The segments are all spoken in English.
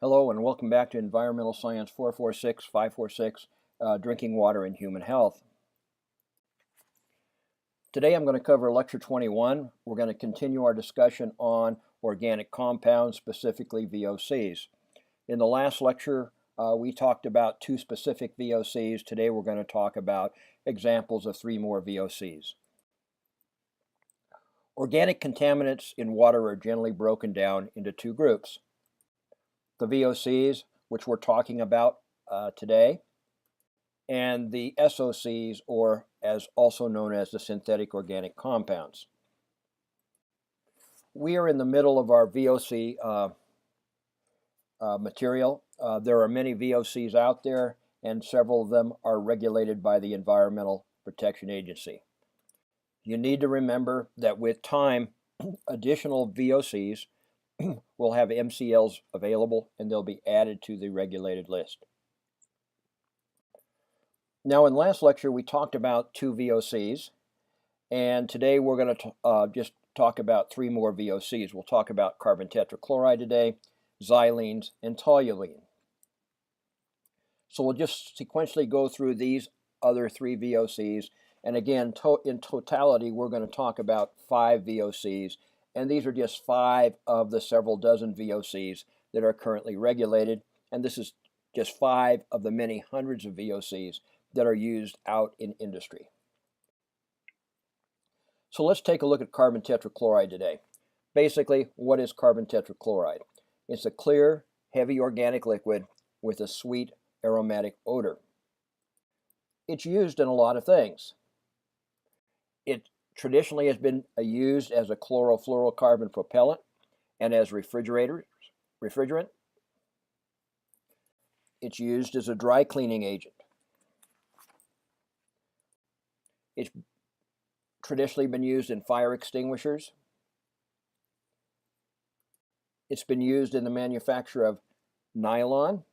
Hello and welcome back to Environmental Science 546, Drinking Water and Human Health. Today I'm going to cover Lecture 21. We're going to continue our discussion on organic compounds, specifically VOCs. In the last lecture, we talked about 2 specific VOCs. Today we're going to talk about examples of 3 more VOCs. Organic contaminants in water are generally broken down into 2 groups. The VOCs, which we're talking about today, and the SOCs, or as also known as the synthetic organic compounds. We are in the middle of our VOC material. There are many VOCs out there, and several of them are regulated by the Environmental Protection Agency. You need to remember that with time, additional VOCs will have MCLs available and they'll be added to the regulated list. Now in last lecture we talked about 2 VOCs, and today we're going to just talk about 3 more VOCs. We'll talk about carbon tetrachloride today, xylenes, and toluene. So we'll just sequentially go through these other 3 VOCs, and again in totality we're going to talk about 5 VOCs. And these are just 5 of the several dozen VOCs that are currently regulated. And this is just 5 of the many hundreds of VOCs that are used out in industry. So let's take a look at carbon tetrachloride today. Basically, what is carbon tetrachloride? It's a clear, heavy organic liquid with a sweet aromatic odor. It's used in a lot of things. It traditionally has been used as a chlorofluorocarbon propellant and as refrigerant. It's used as a dry cleaning agent. It's traditionally been used in fire extinguishers. It's been used in the manufacture of nylon.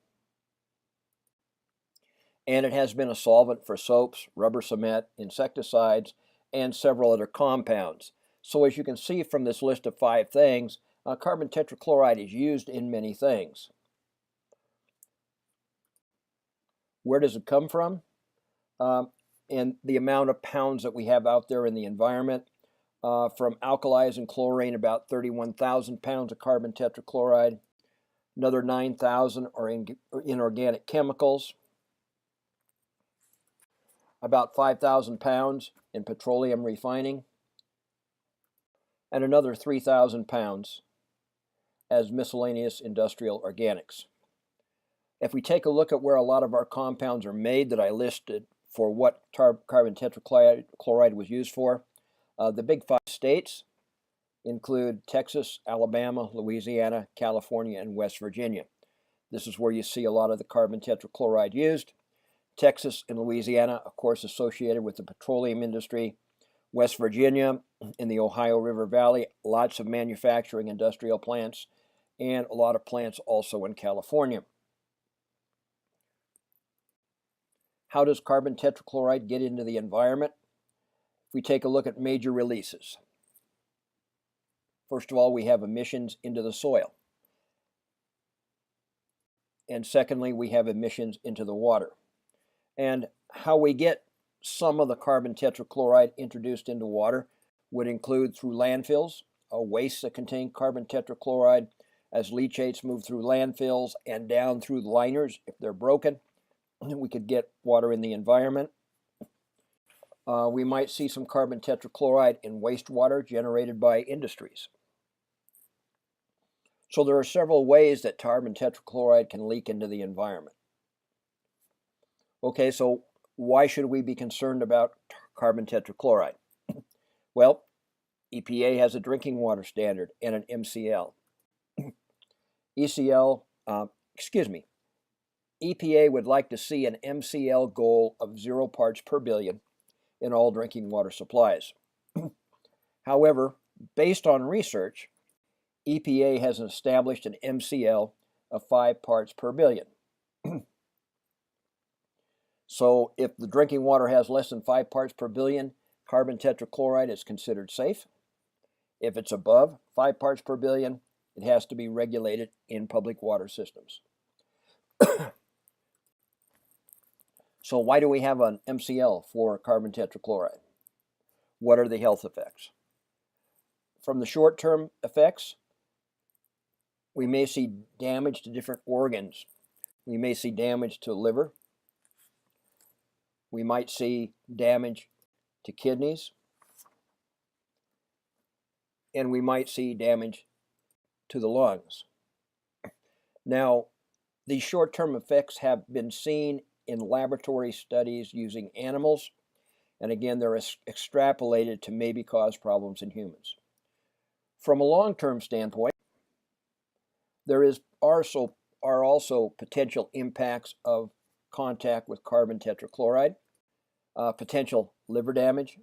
And it has been a solvent for soaps, rubber cement, insecticides, and several other compounds. So as you can see from this list of 5 things, carbon tetrachloride is used in many things. Where does it come from? And the amount of pounds that we have out there in the environment. From alkalis and chlorine, about 31,000 pounds of carbon tetrachloride. Another 9,000 are in inorganic chemicals. About 5,000 pounds in petroleum refining, and another 3,000 pounds as miscellaneous industrial organics. If we take a look at where a lot of our compounds are made that I listed for what carbon tetrachloride was used for, the big 5 states include Texas, Alabama, Louisiana, California, and West Virginia. This is where you see a lot of the carbon tetrachloride used. Texas and Louisiana, of course, associated with the petroleum industry. West Virginia, in the Ohio River Valley, lots of manufacturing industrial plants, and a lot of plants also in California. How does carbon tetrachloride get into the environment? If we take a look at major releases. First of all, we have emissions into the soil. And secondly, we have emissions into the water. And how we get some of the carbon tetrachloride introduced into water would include through landfills, wastes that contain carbon tetrachloride, as leachates move through landfills and down through the liners. If they're broken, we could get water in the environment. We might see some carbon tetrachloride in wastewater generated by industries. So there are several ways that carbon tetrachloride can leak into the environment. Okay, so why should we be concerned about carbon tetrachloride? Well, EPA has a drinking water standard and an MCL. EPA would like to see an MCL goal of 0 parts per billion in all drinking water supplies. However, based on research, EPA has established an MCL of 5 parts per billion. So if the drinking water has less than 5 parts per billion, carbon tetrachloride is considered safe. If it's above 5 parts per billion, It has to be regulated in public water systems. So why do we have an MCL for carbon tetrachloride? What are the health effects? From the short-term effects, we may see damage to different organs. We may see damage to liver. We might see damage to kidneys. And we might see damage to the lungs. Now, these short-term effects have been seen in laboratory studies using animals, and again, they're extrapolated to maybe cause problems in humans. From a long-term standpoint, there are also potential impacts of contact with carbon tetrachloride, potential liver damage,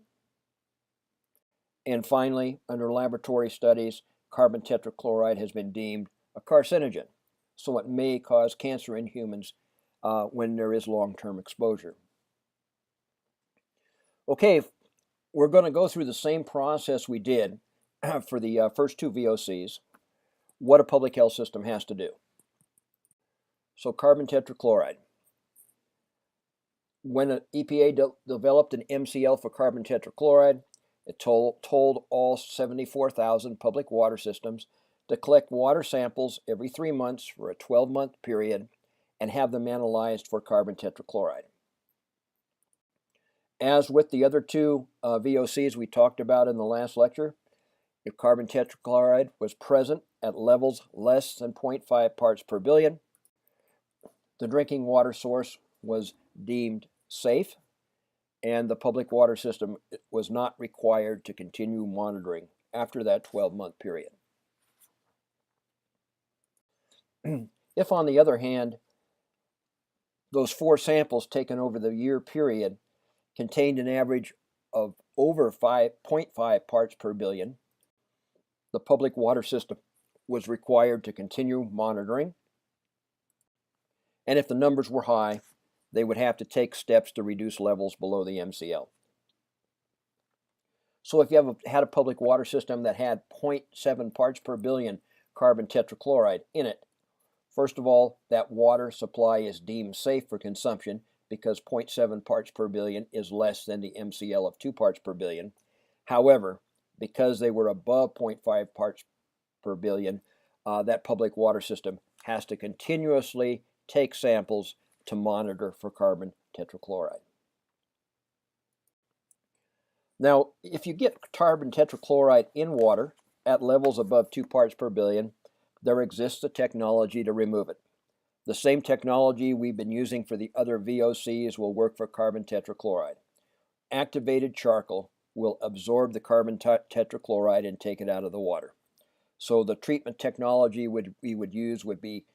and finally, under laboratory studies, carbon tetrachloride has been deemed a carcinogen, so it may cause cancer in humans when there is long-term exposure. Okay, we're going to go through the same process we did for the first two VOCs, what a public health system has to do. So carbon tetrachloride. When an EPA developed an MCL for carbon tetrachloride, it told all 74,000 public water systems to collect water samples every 3 months for a 12-month period and have them analyzed for carbon tetrachloride. As with the other two VOCs we talked about in the last lecture, if carbon tetrachloride was present at levels less than 0.5 parts per billion, the drinking water source was deemed safe, and the public water system was not required to continue monitoring after that 12-month period. If, on the other hand, those 4 samples taken over the year period contained an average of over 5.5 parts per billion, the public water system was required to continue monitoring, and if the numbers were high, they would have to take steps to reduce levels below the MCL. So if you had a public water system that had 0.7 parts per billion carbon tetrachloride in it, first of all, that water supply is deemed safe for consumption because 0.7 parts per billion is less than the MCL of 2 parts per billion. However, because they were above 0.5 parts per billion, that public water system has to continuously take samples to monitor for carbon tetrachloride. Now, if you get carbon tetrachloride in water at levels above 2 parts per billion, there exists a technology to remove it. The same technology we've been using for the other VOCs will work for carbon tetrachloride. Activated charcoal will absorb the carbon tetrachloride and take it out of the water. So the treatment technology we would use would be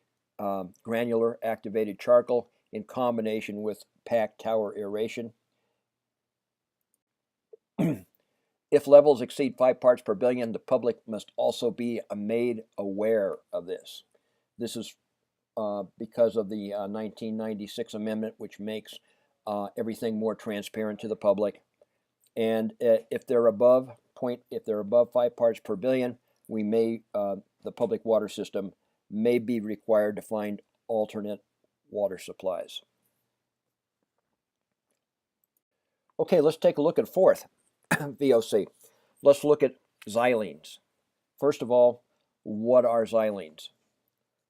granular activated charcoal in combination with packed tower aeration. If levels exceed 5 parts per billion, the public must also be made aware of this. This is because of the 1996 amendment, which makes everything more transparent to the public. And if they're above 5 parts per billion, the public water system may be required to find alternate water supplies. Okay, let's take a look at fourth VOC. Let's look at xylenes. First of all, what are xylenes?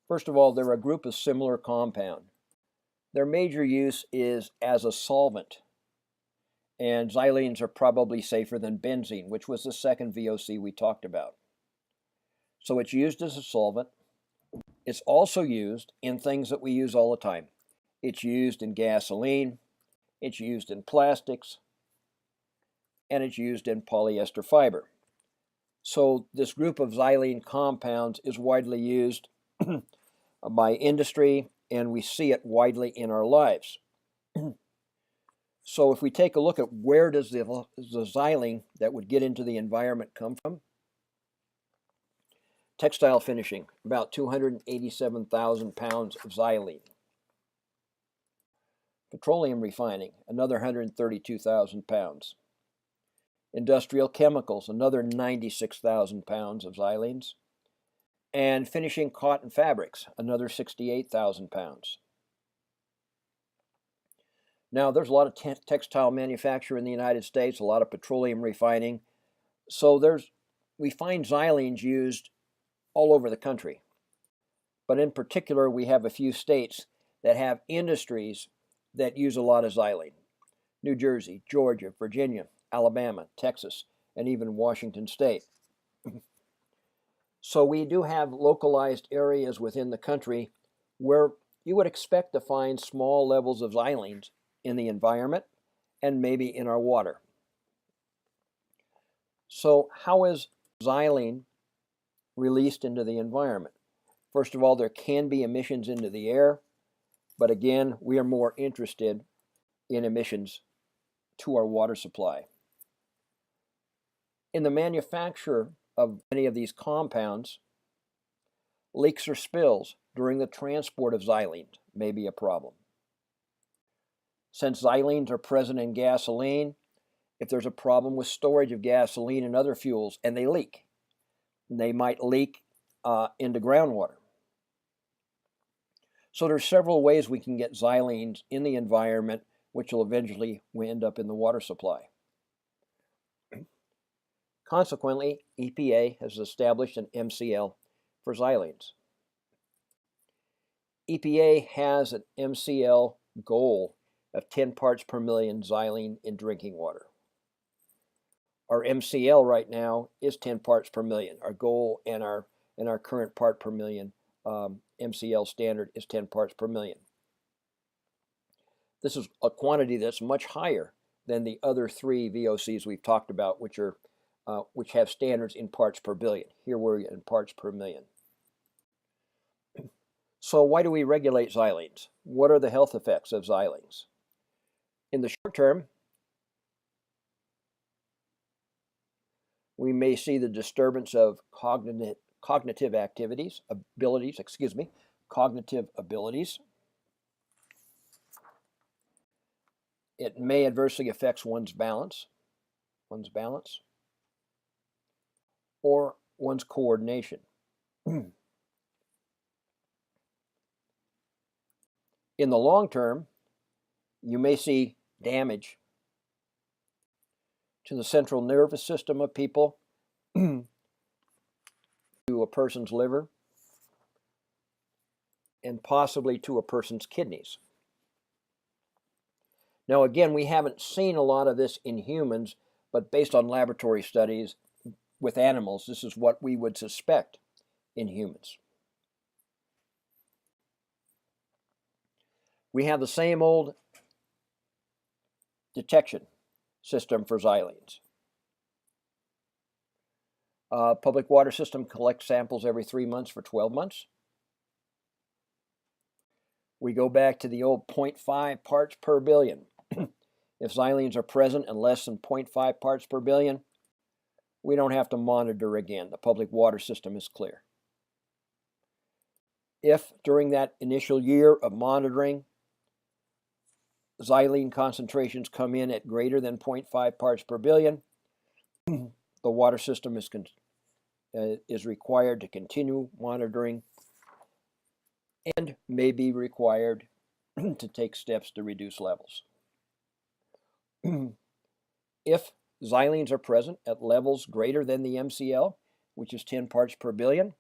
First of all, they're a group of similar compound. Their major use is as a solvent, and xylenes are probably safer than benzene, which was the second VOC we talked about. So it's used as a solvent. It's also used in things that we use all the time. It's used in gasoline, it's used in plastics, and it's used in polyester fiber. So this group of xylene compounds is widely used by industry, and we see it widely in our lives. So if we take a look at where does the xylene that would get into the environment come from? Textile finishing, about 287,000 pounds of xylene. Petroleum refining, another 132,000 pounds. Industrial chemicals, another 96,000 pounds of xylenes. And finishing cotton fabrics, another 68,000 pounds. Now, there's a lot of textile manufacture in the United States, a lot of petroleum refining. So we find xylenes used all over the country. But in particular, we have a few states that have industries that use a lot of xylene. New Jersey, Georgia, Virginia, Alabama, Texas, and even Washington State. So we do have localized areas within the country where you would expect to find small levels of xylenes in the environment and maybe in our water. So how is xylene released into the environment? First of all, there can be emissions into the air, but again, we are more interested in emissions to our water supply. In the manufacture of many of these compounds, leaks or spills during the transport of xylenes may be a problem. Since xylenes are present in gasoline, if there's a problem with storage of gasoline and other fuels and they leak, they might leak into groundwater. So there's several ways we can get xylenes in the environment, which will eventually end up in the water supply. Consequently, EPA has established an MCL for xylenes. EPA has an MCL goal of 10 parts per million xylene in drinking water. Our MCL right now is 10 parts per million. Our goal and our current part per million MCL standard is 10 parts per million. This is a quantity that's much higher than the other three VOCs we've talked about, which have standards in parts per billion. Here we're in parts per million. So why do we regulate xylenes? What are the health effects of xylenes? In the short term, we may see the disturbance of cognitive abilities. It may adversely affect one's balance, or one's coordination. In the long term, you may see damage to the central nervous system of people, to a person's liver, and possibly to a person's kidneys. Now, again, we haven't seen a lot of this in humans, but based on laboratory studies with animals, this is what we would suspect in humans. We have the same old detection system for xylenes. Public water system collects samples every 3 months for 12 months. We go back to the old 0.5 parts per billion. If xylenes are present and less than 0.5 parts per billion, we don't have to monitor again. The public water system is clear. If during that initial year of monitoring, xylene concentrations come in at greater than 0.5 parts per billion, the water system is required to continue monitoring and may be required to take steps to reduce levels. If xylenes are present at levels greater than the MCL, which is 10 parts per billion,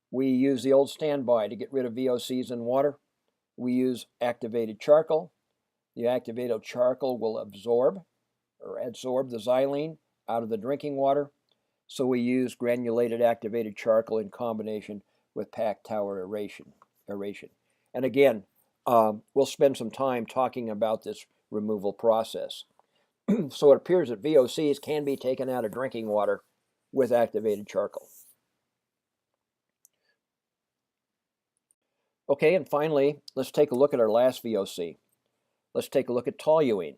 we use the old standby to get rid of VOCs in water. We use activated charcoal. The activated charcoal will adsorb the xylene out of the drinking water. So we use granulated activated charcoal in combination with packed tower aeration. And again, we'll spend some time talking about this removal process. So it appears that VOCs can be taken out of drinking water with activated charcoal. Okay, and finally, let's take a look at our last VOC. Let's take a look at toluene.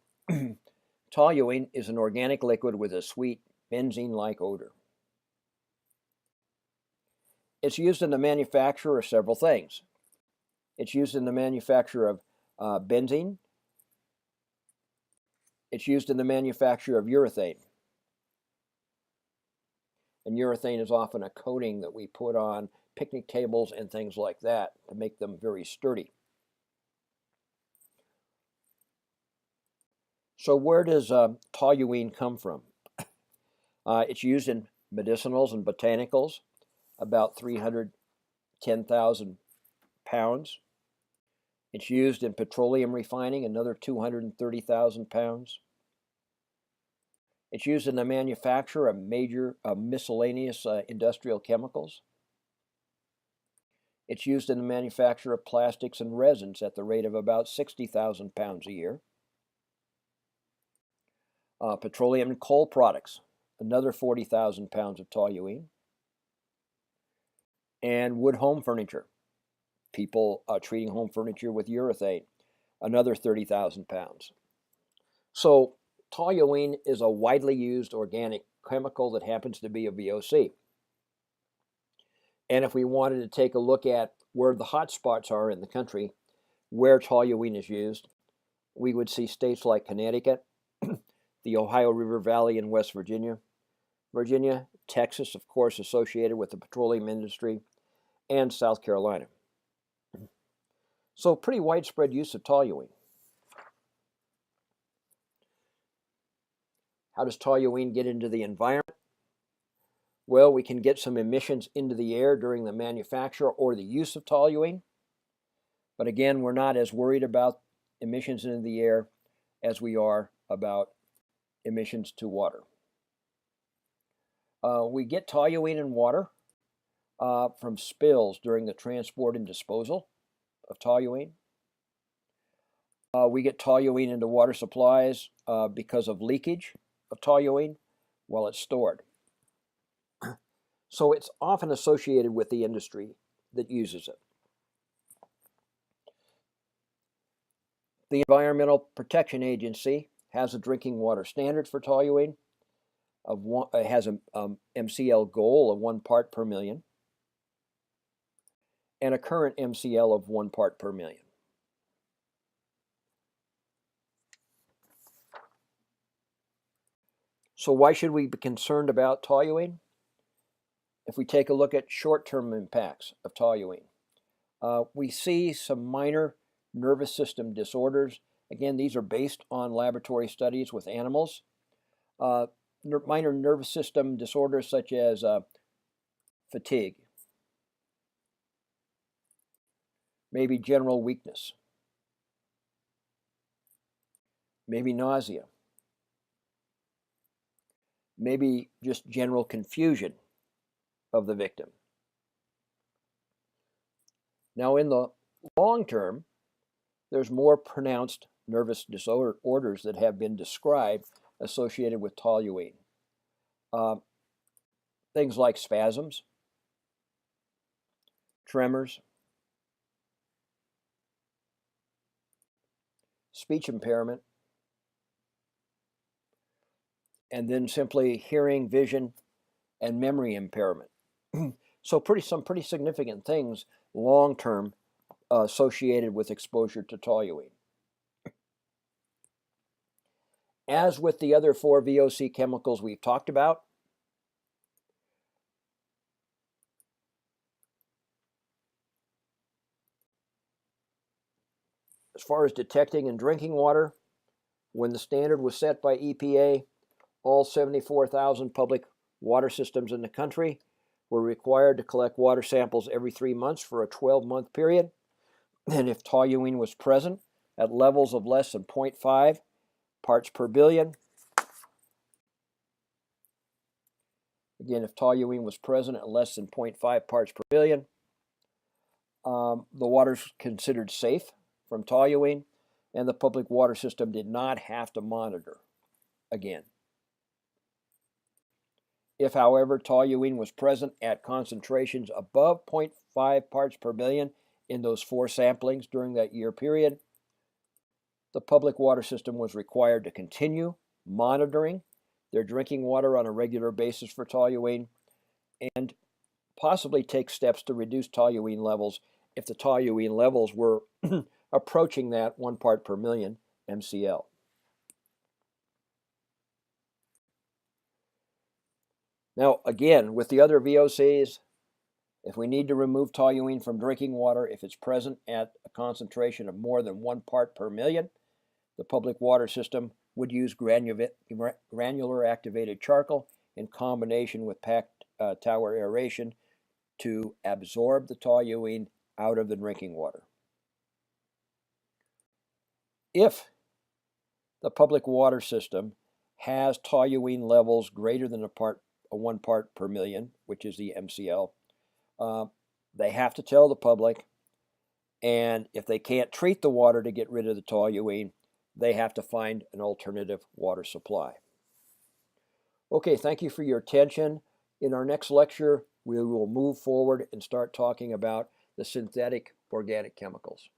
Toluene is an organic liquid with a sweet benzene-like odor. It's used in the manufacture of several things. It's used in the manufacture of benzene. It's used in the manufacture of urethane. And urethane is often a coating that we put on picnic tables and things like that to make them very sturdy. So where does toluene come from? It's used in medicinals and botanicals, about 310,000 pounds. It's used in petroleum refining, another 230,000 pounds. It's used in the manufacture of major miscellaneous industrial chemicals. It's used in the manufacture of plastics and resins at the rate of about 60,000 pounds a year. Petroleum and coal products, another 40,000 pounds of toluene. And wood home furniture, people treating home furniture with urethane, another 30,000 pounds. So toluene is a widely used organic chemical that happens to be a VOC. And if we wanted to take a look at where the hot spots are in the country, where toluene is used, we would see states like Connecticut, the Ohio River Valley in West Virginia, Texas, of course, associated with the petroleum industry, and South Carolina. So pretty widespread use of toluene. How does toluene get into the environment? Well, we can get some emissions into the air during the manufacture or the use of toluene. But again, we're not as worried about emissions into the air as we are about emissions to water. We get toluene in water from spills during the transport and disposal of toluene. We get toluene into water supplies because of leakage of toluene while it's stored. So it's often associated with the industry that uses it. The Environmental Protection Agency has a drinking water standard for toluene. It has an MCL goal of 1 part per million and a current MCL of 1 part per million. So why should we be concerned about toluene? If we take a look at short-term impacts of toluene, we see some minor nervous system disorders. Again, these are based on laboratory studies with animals. Minor nervous system disorders such as fatigue, maybe general weakness, maybe nausea, maybe just general confusion of the victim. Now, in the long term, there's more pronounced nervous disorders that have been described associated with toluene. Things like spasms, tremors, speech impairment, and then simply hearing, vision, and memory impairment. So some pretty significant things long-term associated with exposure to toluene. As with the other 4 VOC chemicals we've talked about, as far as detecting in drinking water, when the standard was set by EPA, all 74,000 public water systems in the country were required to collect water samples every 3 months for a 12-month period. And if toluene was present at levels of less than 0.5 parts per billion, again, if toluene was present at less than 0.5 parts per billion, the water is considered safe from toluene, and the public water system did not have to monitor again. If, however, toluene was present at concentrations above 0.5 parts per billion in those 4 samplings during that year period, the public water system was required to continue monitoring their drinking water on a regular basis for toluene and possibly take steps to reduce toluene levels if the toluene levels were approaching that 1 part per million MCL. Now, again, with the other VOCs, if we need to remove toluene from drinking water, if it's present at a concentration of more than 1 part per million, the public water system would use granular activated charcoal in combination with packed tower aeration to absorb the toluene out of the drinking water. If the public water system has toluene levels greater than a 1 part per million, which is the MCL, they have to tell the public, and if they can't treat the water to get rid of the toluene, they have to find an alternative water supply. Okay, thank you for your attention. In our next lecture, we will move forward and start talking about the synthetic organic chemicals.